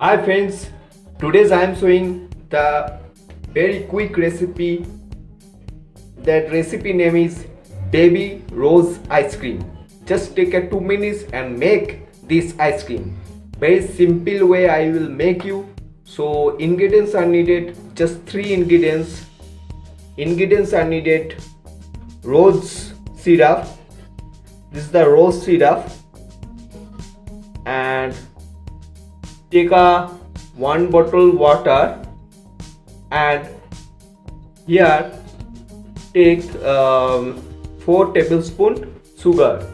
Hi friends, today I am showing the very quick recipe. That recipe name is baby rose ice cream. Just take a 2 minutes and make this ice cream. Very simple way I will make you. So ingredients are needed, just 3 ingredients. Ingredients are needed: rose syrup. This is the rose syrup, and take a 1 bottle water, and here take 4 tablespoons sugar.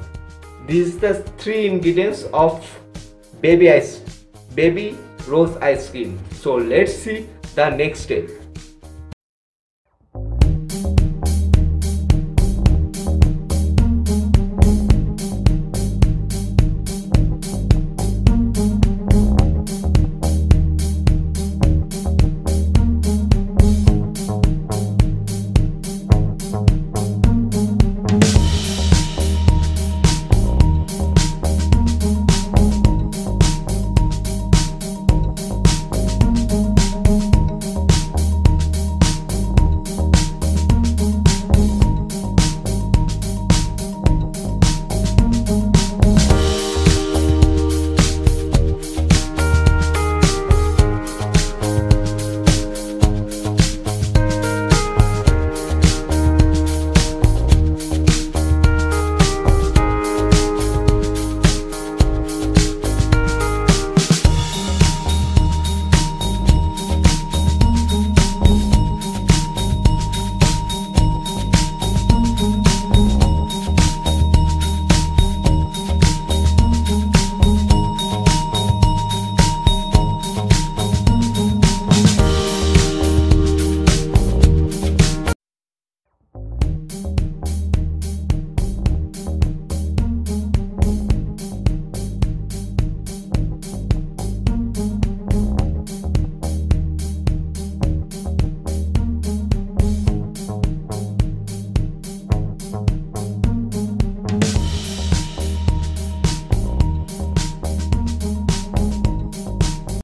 These are the 3 ingredients of baby rose ice cream. So let's see the next step.